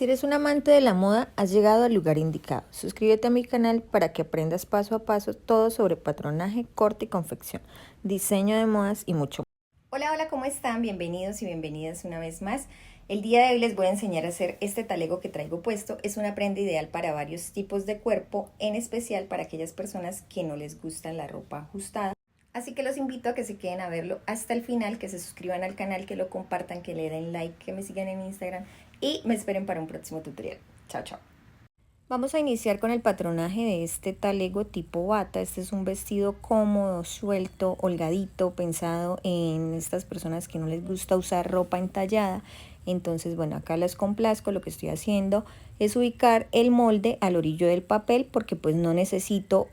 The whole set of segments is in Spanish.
Si eres un amante de la moda, has llegado al lugar indicado. Suscríbete a mi canal para que aprendas paso a paso todo sobre patronaje, corte y confección, diseño de modas y mucho más. Hola, ¿cómo están? Bienvenidos y bienvenidas una vez más. El día de hoy les voy a enseñar a hacer este talego que traigo puesto. Es una prenda ideal para varios tipos de cuerpo, en especial para aquellas personas que no les gusta la ropa ajustada. Así que los invito a que se queden a verlo hasta el final, que se suscriban al canal, que lo compartan, que le den like, que me sigan en Instagram y me esperen para un próximo tutorial. Chao, chao. Vamos a iniciar con el patronaje de este talego tipo bata. Este es un vestido cómodo, suelto, holgadito, pensado en estas personas que no les gusta usar ropa entallada. Entonces, bueno, acá les complazco. Lo que estoy haciendo es ubicar el molde al orillo del papel porque pues no necesito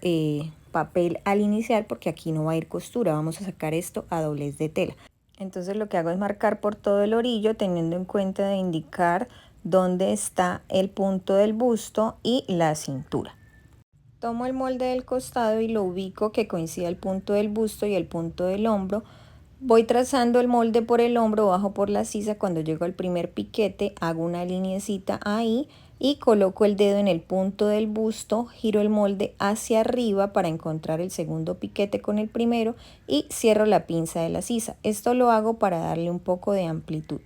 papel al iniciar porque aquí no va a ir costura. Vamos a sacar esto a doblez de tela. Entonces lo que hago es marcar por todo el orillo teniendo en cuenta de indicar dónde está el punto del busto y la cintura. Tomo el molde del costado y lo ubico que coincida el punto del busto y el punto del hombro. Voy trazando el molde por el hombro, bajo por la sisa. Cuando llego al primer piquete hago una lineecita ahí y coloco el dedo en el punto del busto, giro el molde hacia arriba para encontrar el segundo piquete con el primero y cierro la pinza de la sisa. Esto lo hago para darle un poco de amplitud.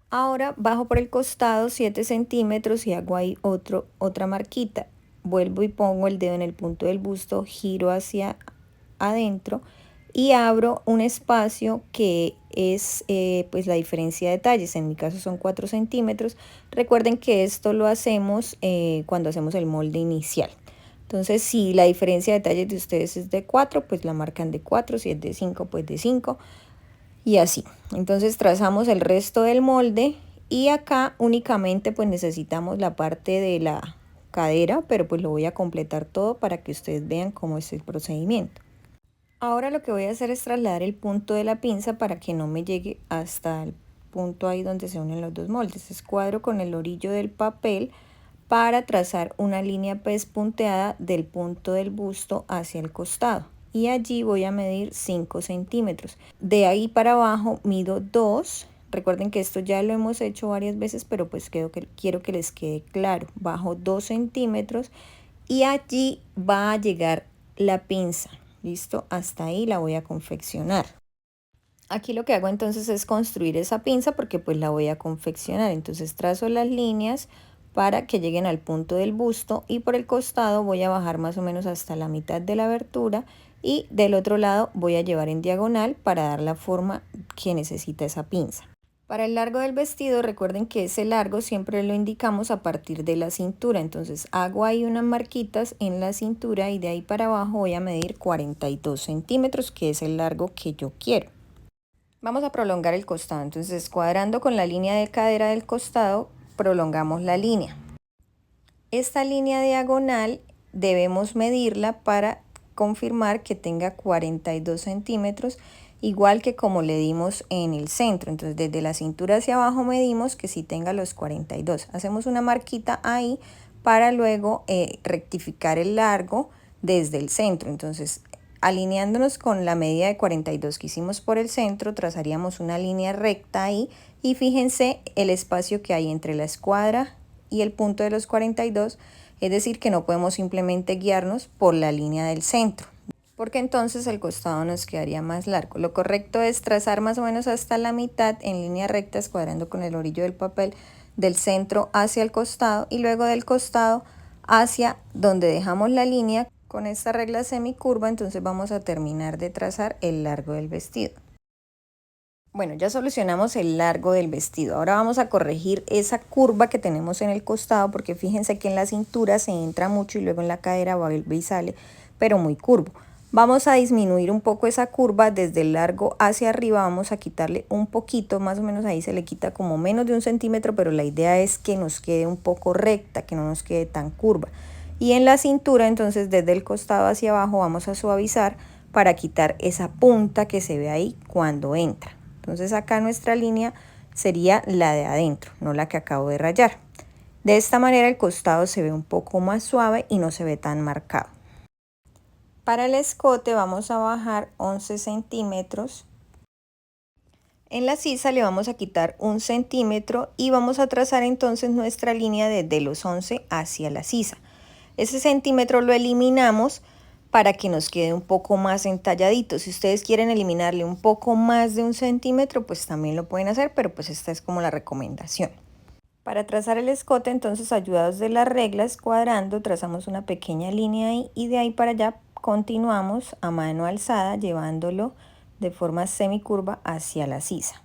Ahora bajo por el costado 7 centímetros y hago ahí otra marquita. Vuelvo y pongo el dedo en el punto del busto, giro hacia adentro y abro un espacio que es pues la diferencia de talles. En mi caso son 4 centímetros. Recuerden que esto lo hacemos cuando hacemos el molde inicial. Entonces si la diferencia de talles de ustedes es de 4, pues la marcan de 4, si es de 5, pues de 5. Y así, entonces trazamos el resto del molde y acá únicamente pues necesitamos la parte de la cadera, pero pues lo voy a completar todo para que ustedes vean cómo es el procedimiento. Ahora lo que voy a hacer es trasladar el punto de la pinza para que no me llegue hasta el punto ahí donde se unen los dos moldes. Escuadro con el orillo del papel para trazar una línea pespunteada del punto del busto hacia el costado. Y allí voy a medir 5 centímetros. De ahí para abajo mido 2. Recuerden que esto ya lo hemos hecho varias veces, pero pues quiero que les quede claro. Bajo 2 centímetros y allí va a llegar la pinza. ¿Listo? Hasta ahí la voy a confeccionar. Aquí lo que hago entonces es construir esa pinza porque pues la voy a confeccionar. Entonces trazo las líneas para que lleguen al punto del busto y por el costado voy a bajar más o menos hasta la mitad de la abertura y del otro lado voy a llevar en diagonal para dar la forma que necesita esa pinza. Para el largo del vestido recuerden que ese largo siempre lo indicamos a partir de la cintura, entonces hago ahí unas marquitas en la cintura y de ahí para abajo voy a medir 42 centímetros que es el largo que yo quiero. Vamos a prolongar el costado, entonces cuadrando con la línea de cadera del costado prolongamos la línea. Esta línea diagonal debemos medirla para confirmar que tenga 42 centímetros, igual que como le dimos en el centro. Entonces desde la cintura hacia abajo medimos que sí tenga los 42. Hacemos una marquita ahí para luego rectificar el largo desde el centro. Entonces alineándonos con la medida de 42 que hicimos por el centro, trazaríamos una línea recta ahí y fíjense el espacio que hay entre la escuadra y el punto de los 42, es decir que no podemos simplemente guiarnos por la línea del centro, porque entonces el costado nos quedaría más largo. Lo correcto es trazar más o menos hasta la mitad en línea recta, escuadrando con el orillo del papel del centro hacia el costado y luego del costado hacia donde dejamos la línea con esta regla semicurva. Entonces vamos a terminar de trazar el largo del vestido. Bueno, ya solucionamos el largo del vestido. Ahora vamos a corregir esa curva que tenemos en el costado, porque fíjense que en la cintura se entra mucho y luego en la cadera vuelve y sale, pero muy curvo. Vamos a disminuir un poco esa curva desde el largo hacia arriba. Vamos a quitarle un poquito, más o menos ahí se le quita como menos de 1 centímetro, pero la idea es que nos quede un poco recta, que no nos quede tan curva. Y en la cintura, entonces desde el costado hacia abajo vamos a suavizar para quitar esa punta que se ve ahí cuando entra. Entonces acá nuestra línea sería la de adentro, no la que acabo de rayar. De esta manera el costado se ve un poco más suave y no se ve tan marcado. Para el escote vamos a bajar 11 centímetros. En la sisa le vamos a quitar 1 centímetro y vamos a trazar entonces nuestra línea desde los 11 hacia la sisa. Ese centímetro lo eliminamos para que nos quede un poco más entalladito. Si ustedes quieren eliminarle un poco más de 1 centímetro, pues también lo pueden hacer, pero pues esta es como la recomendación. Para trazar el escote, entonces ayudados de las reglas, cuadrando, trazamos una pequeña línea ahí y de ahí para allá continuamos a mano alzada llevándolo de forma semicurva hacia la sisa.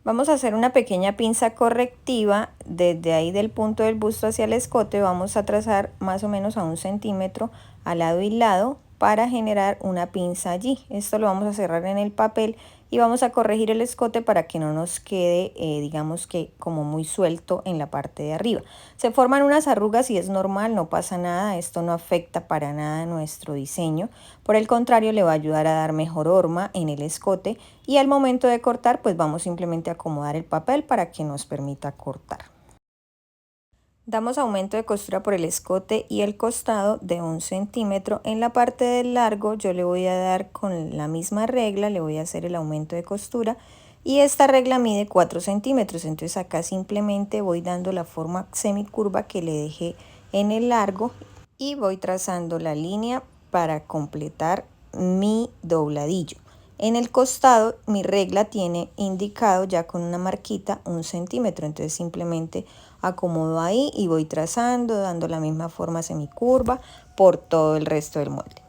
Vamos a hacer una pequeña pinza correctiva desde ahí del punto del busto hacia el escote. Vamos a trazar más o menos a 1 centímetro al lado y lado para generar una pinza allí. Esto lo vamos a cerrar en el papel y vamos a corregir el escote para que no nos quede digamos que como muy suelto en la parte de arriba. Se forman unas arrugas y es normal, no pasa nada, esto no afecta para nada nuestro diseño. Por el contrario, le va a ayudar a dar mejor horma en el escote y al momento de cortar pues vamos simplemente a acomodar el papel para que nos permita cortar. Damos aumento de costura por el escote y el costado de 1 centímetro. En la parte del largo yo le voy a dar con la misma regla, le voy a hacer el aumento de costura y esta regla mide 4 centímetros. Entonces acá simplemente voy dando la forma semicurva que le dejé en el largo y voy trazando la línea para completar mi dobladillo. En el costado mi regla tiene indicado ya con una marquita 1 centímetro, entonces simplemente acomodo ahí y voy trazando, dando la misma forma semicurva por todo el resto del molde.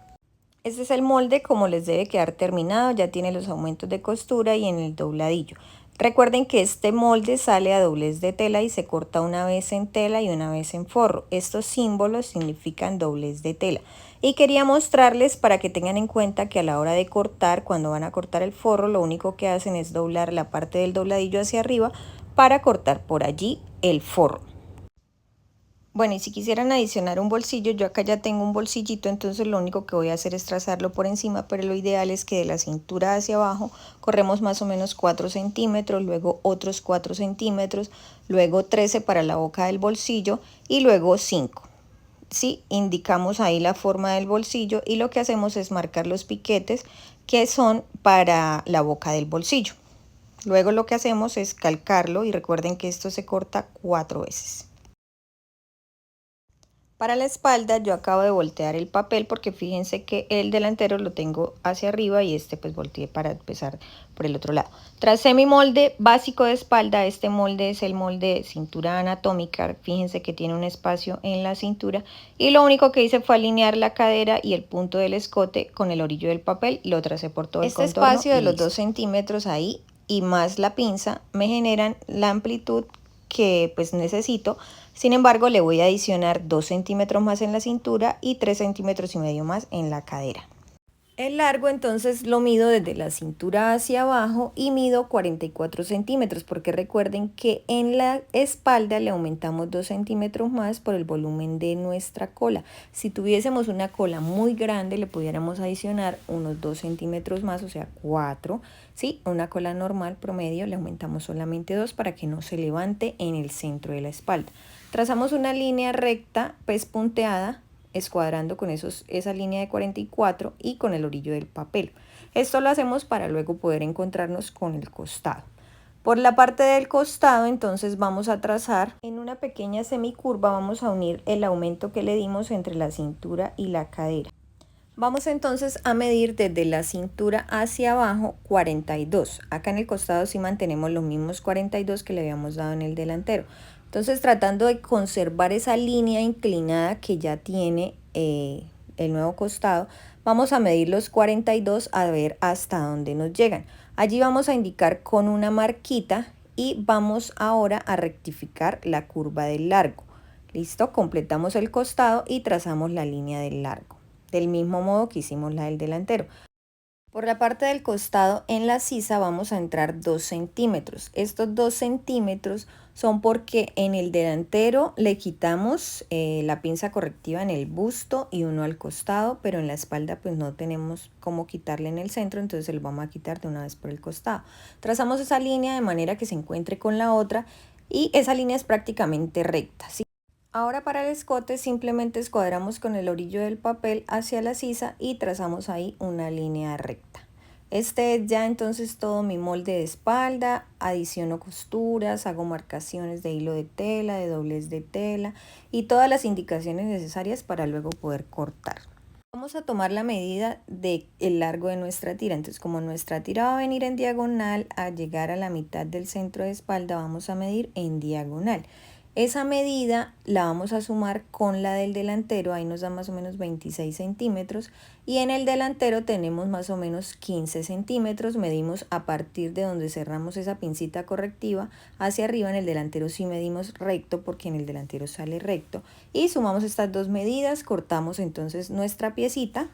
Este es el molde como les debe quedar terminado, ya tiene los aumentos de costura y en el dobladillo. Recuerden que este molde sale a doblez de tela y se corta una vez en tela y una vez en forro. Estos símbolos significan doblez de tela. Y quería mostrarles para que tengan en cuenta que a la hora de cortar, cuando van a cortar el forro, lo único que hacen es doblar la parte del dobladillo hacia arriba para cortar por allí el forro. Bueno, y si quisieran adicionar un bolsillo, yo acá ya tengo un bolsillito, entonces lo único que voy a hacer es trazarlo por encima, pero lo ideal es que de la cintura hacia abajo corremos más o menos 4 centímetros, luego otros 4 centímetros, luego 13 para la boca del bolsillo y luego 5. Sí, indicamos ahí la forma del bolsillo y lo que hacemos es marcar los piquetes que son para la boca del bolsillo. Luego lo que hacemos es calcarlo y recuerden que esto se corta 4 veces. Para la espalda yo acabo de voltear el papel porque fíjense que el delantero lo tengo hacia arriba y este pues volteé para empezar por el otro lado. Tracé mi molde básico de espalda. Este molde es el molde cintura anatómica. Fíjense que tiene un espacio en la cintura y lo único que hice fue alinear la cadera y el punto del escote con el orillo del papel. Lo tracé por todo el contorno. Este espacio de los 2 centímetros ahí y más la pinza me generan la amplitud que pues necesito. Sin embargo, le voy a adicionar 2 centímetros más en la cintura y 3,5 centímetros más en la cadera. El largo entonces lo mido desde la cintura hacia abajo y mido 44 centímetros porque recuerden que en la espalda le aumentamos 2 centímetros más por el volumen de nuestra cola. Si tuviésemos una cola muy grande le pudiéramos adicionar unos 2 centímetros más, o sea 4. ¿Sí? Una cola normal promedio le aumentamos solamente 2 para que no se levante en el centro de la espalda. Trazamos una línea recta pespunteada escuadrando con esa línea de 44 y con el orillo del papel. Esto lo hacemos para luego poder encontrarnos con el costado. Por la parte del costado entonces vamos a trazar en una pequeña semicurva, vamos a unir el aumento que le dimos entre la cintura y la cadera. Vamos entonces a medir desde la cintura hacia abajo 42. Acá en el costado sí mantenemos los mismos 42 que le habíamos dado en el delantero. Entonces tratando de conservar esa línea inclinada que ya tiene el nuevo costado, vamos a medir los 42 a ver hasta dónde nos llegan. Allí vamos a indicar con una marquita y vamos ahora a rectificar la curva del largo. Listo, completamos el costado y trazamos la línea del largo, del mismo modo que hicimos la del delantero. Por la parte del costado en la sisa vamos a entrar 2 centímetros. Estos 2 centímetros son porque en el delantero le quitamos la pinza correctiva en el busto y uno al costado, pero en la espalda pues no tenemos cómo quitarle en el centro, entonces lo vamos a quitar de una vez por el costado. Trazamos esa línea de manera que se encuentre con la otra y esa línea es prácticamente recta, ¿sí? Ahora para el escote simplemente escuadramos con el orillo del papel hacia la sisa y trazamos ahí una línea recta. Este es ya entonces todo mi molde de espalda. Adiciono costuras, hago marcaciones de hilo de tela, de doblez de tela y todas las indicaciones necesarias para luego poder cortar. Vamos a tomar la medida del largo de nuestra tira. Entonces, como nuestra tira va a venir en diagonal, a llegar a la mitad del centro de espalda vamos a medir en diagonal. Esa medida la vamos a sumar con la del delantero, ahí nos da más o menos 26 centímetros y en el delantero tenemos más o menos 15 centímetros. Medimos a partir de donde cerramos esa pincita correctiva hacia arriba. En el delantero sí medimos recto porque en el delantero sale recto y sumamos estas dos medidas, cortamos entonces nuestra piecita.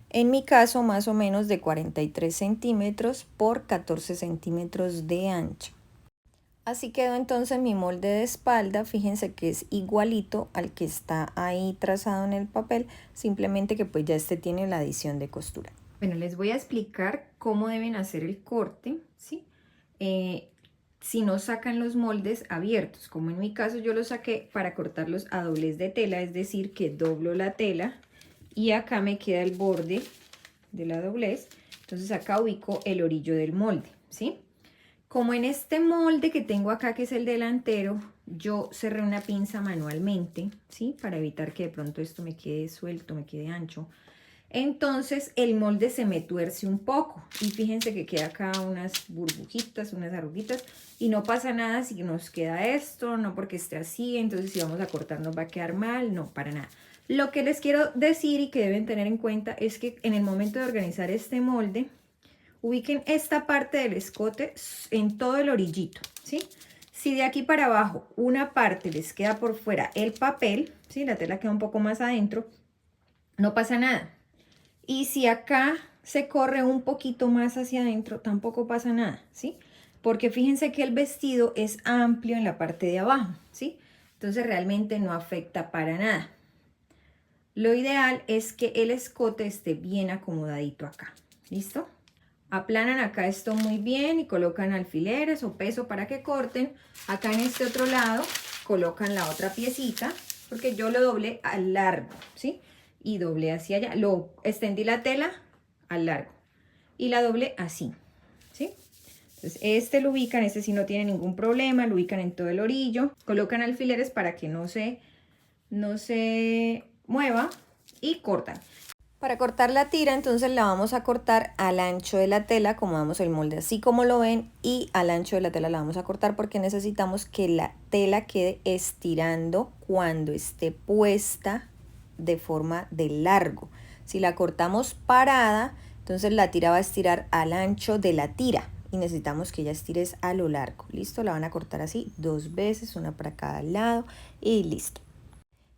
En mi caso más o menos de 43 centímetros por 14 centímetros de ancho. Así quedó entonces mi molde de espalda. Fíjense que es igualito al que está ahí trazado en el papel, simplemente que pues ya este tiene la adición de costura. Bueno, les voy a explicar cómo deben hacer el corte, ¿sí? Si no sacan los moldes abiertos, como en mi caso yo los saqué para cortarlos a doblez de tela, es decir, que doblo la tela y acá me queda el borde de la doblez, entonces acá ubico el orillo del molde, ¿sí? Como en este molde que tengo acá, que es el delantero, yo cerré una pinza manualmente, ¿sí? Para evitar que de pronto esto me quede suelto, me quede ancho. Entonces el molde se me tuerce un poco y fíjense que queda acá unas burbujitas, unas arruguitas y no pasa nada si nos queda esto, no porque esté así, entonces si vamos a cortar nos va a quedar mal, no, para nada. Lo que les quiero decir y que deben tener en cuenta es que en el momento de organizar este molde, ubiquen esta parte del escote en todo el orillito, ¿sí? Si de aquí para abajo una parte les queda por fuera el papel, ¿sí? La tela queda un poco más adentro, no pasa nada. Y si acá se corre un poquito más hacia adentro, tampoco pasa nada, ¿sí? Porque fíjense que el vestido es amplio en la parte de abajo, ¿sí? Entonces realmente no afecta para nada. Lo ideal es que el escote esté bien acomodadito acá, ¿listo? Aplanan acá esto muy bien y colocan alfileres o peso para que corten. Acá en este otro lado colocan la otra piecita, porque yo lo doblé al largo, ¿sí? Y doblé hacia allá, lo extendí la tela al largo y la doblé así, ¿sí? Entonces este lo ubican, este sí no tiene ningún problema, lo ubican en todo el orillo, colocan alfileres para que no se mueva y cortan. Para cortar la tira, entonces la vamos a cortar al ancho de la tela, acomodamos el molde así como lo ven y al ancho de la tela la vamos a cortar porque necesitamos que la tela quede estirando cuando esté puesta de forma de largo. Si la cortamos parada, entonces la tira va a estirar al ancho de la tira y necesitamos que ella estires a lo largo. Listo, la van a cortar así 2 veces, una para cada lado y listo.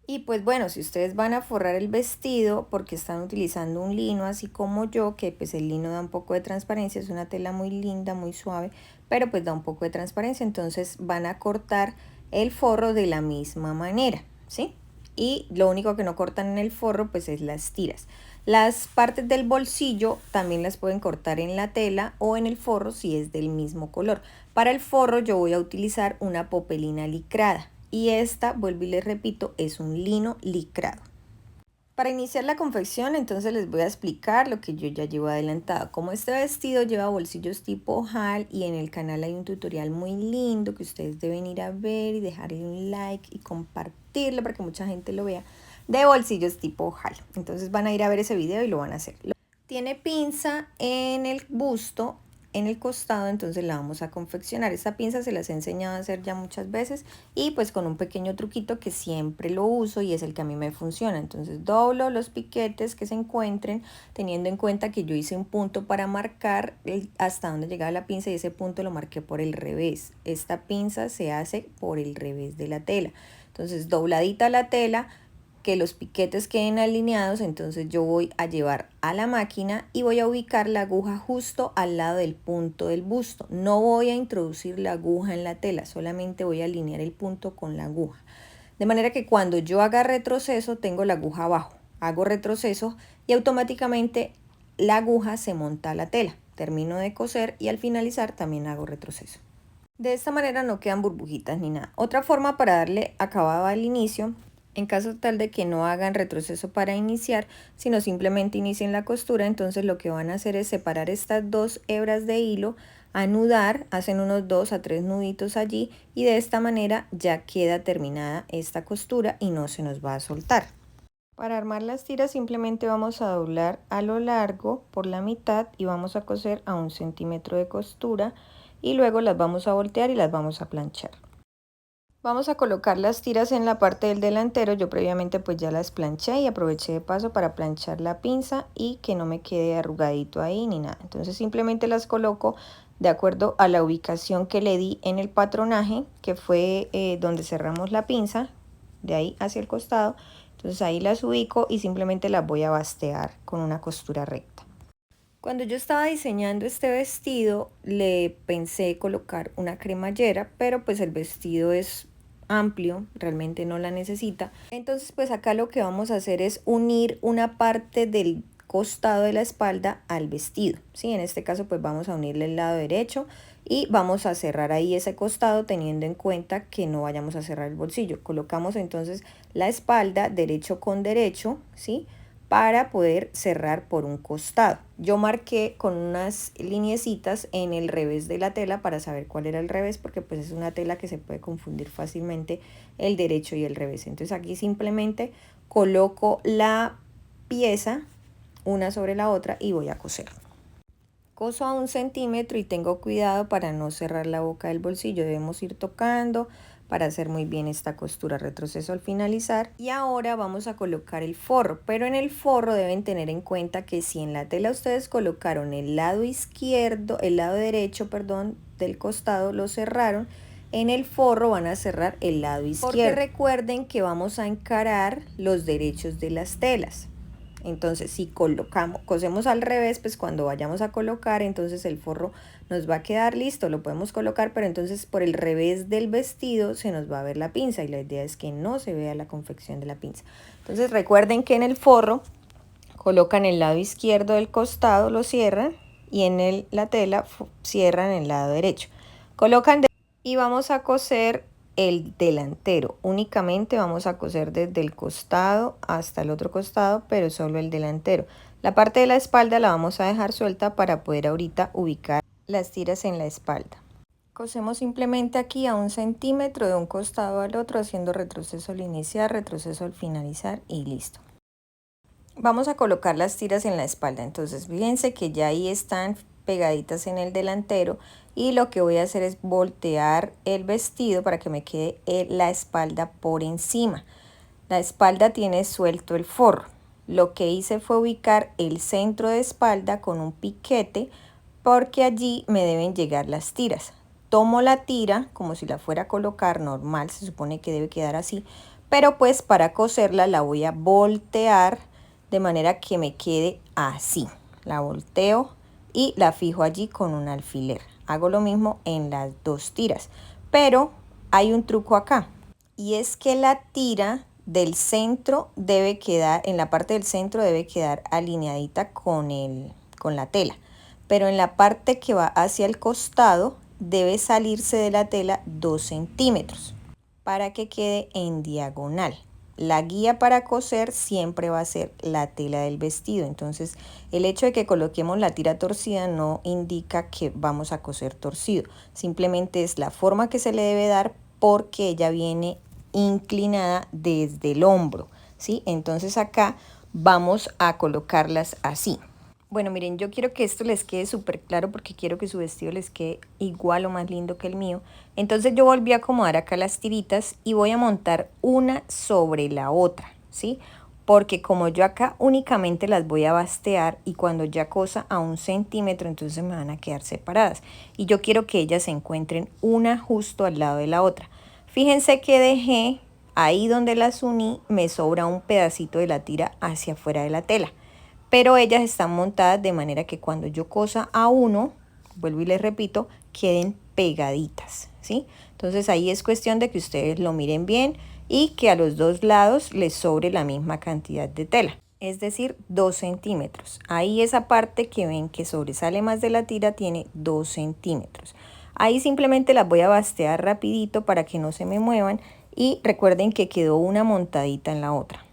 Y pues bueno, si ustedes van a forrar el vestido porque están utilizando un lino así como yo, que pues el lino da un poco de transparencia, es una tela muy linda, muy suave, pero pues da un poco de transparencia, entonces van a cortar el forro de la misma manera, ¿sí? Y lo único que no cortan en el forro pues es las tiras. Las partes del bolsillo también las pueden cortar en la tela o en el forro si es del mismo color. Para el forro yo voy a utilizar una popelina licrada. Y esta, vuelvo y les repito, es un lino licrado. Para iniciar la confección, entonces les voy a explicar lo que yo ya llevo adelantado. Como este vestido lleva bolsillos tipo ojal y en el canal hay un tutorial muy lindo que ustedes deben ir a ver y dejarle un like y compartirlo para que mucha gente lo vea, de bolsillos tipo ojal. Entonces van a ir a ver ese video y lo van a hacer. Tiene pinza en el busto, en el costado, entonces la vamos a confeccionar. Esta pinza se las he enseñado a hacer ya muchas veces y pues con un pequeño truquito que siempre lo uso y es el que a mí me funciona. Entonces doblo los piquetes que se encuentren, teniendo en cuenta que yo hice un punto para marcar hasta donde llegaba la pinza y ese punto lo marqué por el revés. Esta pinza se hace por el revés de la tela. Entonces dobladita la tela, que los piquetes queden alineados, entonces yo voy a llevar a la máquina y voy a ubicar la aguja justo al lado del punto del busto. No voy a introducir la aguja en la tela, solamente voy a alinear el punto con la aguja. De manera que cuando yo haga retroceso tengo la aguja abajo. Hago retroceso y automáticamente la aguja se monta a la tela. Termino de coser y al finalizar también hago retroceso. De esta manera no quedan burbujitas ni nada. Otra forma para darle acabado al inicio En caso tal de que no hagan retroceso para iniciar, sino simplemente inicien la costura, entonces lo que van a hacer es separar estas dos hebras de hilo, anudar, hacen unos 2 a 3 nuditos allí y de esta manera ya queda terminada esta costura y no se nos va a soltar. Para armar las tiras simplemente vamos a doblar a lo largo por la mitad y vamos a coser a 1 centímetro de costura y luego las vamos a voltear y las vamos a planchar. Vamos a colocar las tiras en la parte del delantero. Yo previamente pues ya las planché y aproveché de paso para planchar la pinza y que no me quede arrugadito ahí ni nada. Entonces simplemente las coloco de acuerdo a la ubicación que le di en el patronaje, que fue donde cerramos la pinza, de ahí hacia el costado. Entonces ahí las ubico y simplemente las voy a bastear con una costura recta. Cuando yo estaba diseñando este vestido, le pensé colocar una cremallera, pero pues el vestido es amplio, realmente no la necesita. Entonces pues acá lo que vamos a hacer es unir una parte del costado de la espalda al vestido, ¿sí? En este caso pues vamos a unirle el lado derecho y vamos a cerrar ahí ese costado teniendo en cuenta que no vayamos a cerrar el bolsillo. Colocamos entonces la espalda derecho con derecho, ¿sí? Para poder cerrar por un costado. Yo marqué con unas lineecitas en el revés de la tela para saber cuál era el revés, porque pues es una tela que se puede confundir fácilmente el derecho y el revés. Entonces aquí simplemente coloco la pieza una sobre la otra y voy a coser. Coso a 1 centímetro y tengo cuidado para no cerrar la boca del bolsillo. Debemos ir tocando para hacer muy bien esta costura, retroceso al finalizar. Y ahora vamos a colocar el forro, pero en el forro deben tener en cuenta que si en la tela ustedes colocaron el lado izquierdo, el lado derecho, perdón, del costado, lo cerraron, en el forro van a cerrar el lado izquierdo. Porque recuerden que vamos a encarar los derechos de las telas. Entonces si cosemos al revés, pues cuando vayamos a colocar, entonces el forro nos va a quedar listo, lo podemos colocar, pero entonces por el revés del vestido se nos va a ver la pinza y la idea es que no se vea la confección de la pinza. Entonces recuerden que en el forro colocan el lado izquierdo del costado, lo cierran y en la tela cierran el lado derecho. Colocan y vamos a coser el delantero. Únicamente vamos a coser desde el costado hasta el otro costado, pero solo el delantero. La parte de la espalda la vamos a dejar suelta para poder ahorita ubicar las tiras en la espalda. Cosemos simplemente aquí a 1 centímetro de un costado al otro, haciendo retroceso al iniciar, retroceso al finalizar y listo. Vamos a colocar las tiras en la espalda. Entonces fíjense que ya ahí están pegaditas en el delantero y lo que voy a hacer es voltear el vestido para que me quede la espalda por encima. La espalda tiene suelto el forro. Lo que hice fue ubicar el centro de espalda con un piquete porque allí me deben llegar las tiras. Tomo la tira como si la fuera a colocar normal, se supone que debe quedar así, pero pues para coserla la voy a voltear de manera que me quede así. La volteo y la fijo allí con un alfiler. Hago lo mismo en las dos tiras, pero hay un truco acá y es que la tira del centro debe quedar, en la parte del centro debe quedar alineadita con la tela, pero en la parte que va hacia el costado debe salirse de la tela 2 centímetros para que quede en diagonal. La guía para coser siempre va a ser la tela del vestido, entonces el hecho de que coloquemos la tira torcida no indica que vamos a coser torcido, simplemente es la forma que se le debe dar porque ella viene inclinada desde el hombro, ¿sí? Entonces acá vamos a colocarlas así. Bueno, miren, yo quiero que esto les quede súper claro porque quiero que su vestido les quede igual o más lindo que el mío. Entonces yo volví a acomodar acá las tiritas y voy a montar una sobre la otra, ¿sí? Porque como yo acá únicamente las voy a bastear y cuando ya cosa a 1 centímetro, entonces me van a quedar separadas. Y yo quiero que ellas se encuentren una justo al lado de la otra. Fíjense que dejé ahí donde las uní, me sobra un pedacito de la tira hacia afuera de la tela. Pero ellas están montadas de manera que cuando yo cosa a uno, vuelvo y les repito, queden pegaditas, ¿sí? Entonces ahí es cuestión de que ustedes lo miren bien y que a los dos lados les sobre la misma cantidad de tela, es decir, 2 centímetros. Ahí esa parte que ven que sobresale más de la tira tiene 2 centímetros. Ahí simplemente las voy a bastear rapidito para que no se me muevan y recuerden que quedó una montadita en la otra.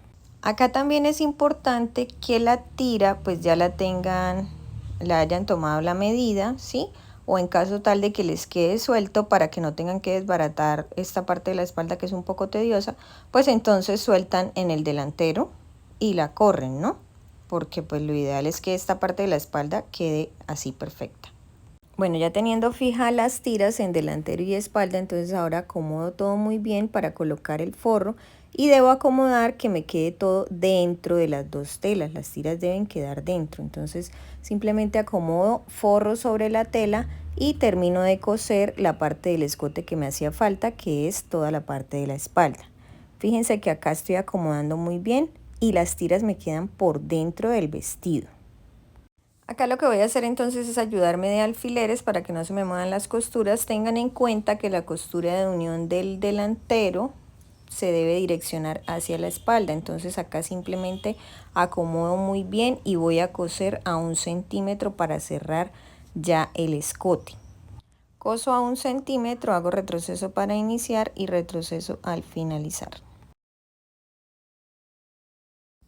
Acá también es importante que la tira pues ya la hayan tomado la medida, ¿sí? O en caso tal de que les quede suelto para que no tengan que desbaratar esta parte de la espalda que es un poco tediosa, pues entonces sueltan en el delantero y la corren, ¿no? Porque pues lo ideal es que esta parte de la espalda quede así perfecta. Bueno, ya teniendo fijas las tiras en delantero y espalda, entonces ahora acomodo todo muy bien para colocar el forro y debo acomodar que me quede todo dentro de las dos telas. Las tiras deben quedar dentro, entonces simplemente acomodo forro sobre la tela y termino de coser la parte del escote que me hacía falta, que es toda la parte de la espalda. Fíjense que acá estoy acomodando muy bien y las tiras me quedan por dentro del vestido. Acá lo que voy a hacer entonces es ayudarme de alfileres para que no se me muevan las costuras. Tengan en cuenta que la costura de unión del delantero se debe direccionar hacia la espalda. Entonces acá simplemente acomodo muy bien y voy a coser a 1 centímetro para cerrar ya el escote. Coso a 1 centímetro, hago retroceso para iniciar y retroceso al finalizar.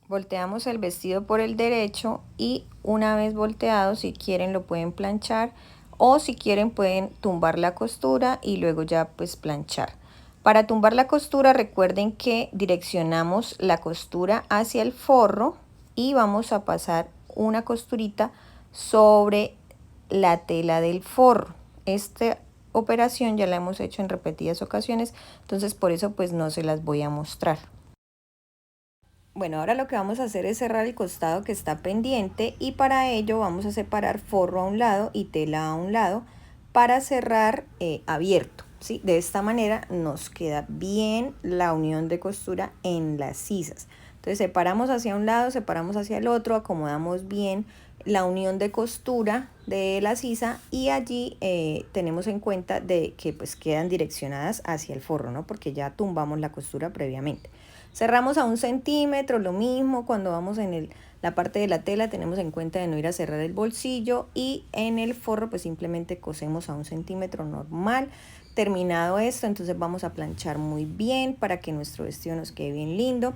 Volteamos el vestido por el derecho y una vez volteado, si quieren lo pueden planchar o si quieren pueden tumbar la costura y luego ya pues planchar. Para tumbar la costura recuerden que direccionamos la costura hacia el forro y vamos a pasar una costurita sobre la tela del forro. Esta operación ya la hemos hecho en repetidas ocasiones, entonces por eso pues no se las voy a mostrar. Bueno, ahora lo que vamos a hacer es cerrar el costado que está pendiente y para ello vamos a separar forro a un lado y tela a un lado para cerrar abierto, ¿sí? De esta manera nos queda bien la unión de costura en las sisas. Entonces separamos hacia un lado, separamos hacia el otro, acomodamos bien la unión de costura de la sisa y allí tenemos en cuenta de que pues quedan direccionadas hacia el forro, ¿no? Porque ya tumbamos la costura previamente. Cerramos a 1 centímetro, lo mismo cuando vamos en la parte de la tela tenemos en cuenta de no ir a cerrar el bolsillo y en el forro pues simplemente cosemos a 1 centímetro normal. Terminado esto, entonces vamos a planchar muy bien para que nuestro vestido nos quede bien lindo.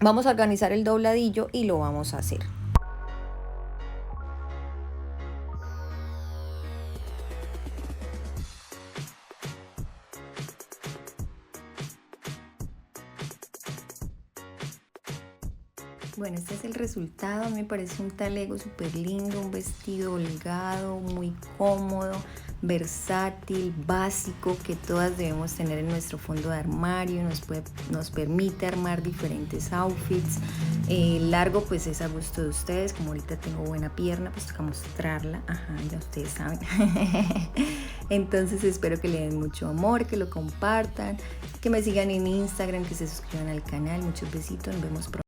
Vamos a organizar el dobladillo y lo vamos a hacer. Bueno, este es el resultado. Me parece un talego súper lindo, un vestido holgado, muy cómodo, versátil, básico, que todas debemos tener en nuestro fondo de armario. Nos permite armar diferentes outfits. Largo pues es a gusto de ustedes. Como ahorita tengo buena pierna, pues toca mostrarla. Ajá, ya ustedes saben. Entonces espero que le den mucho amor, que lo compartan, que me sigan en Instagram, que se suscriban al canal. Muchos besitos, nos vemos pronto.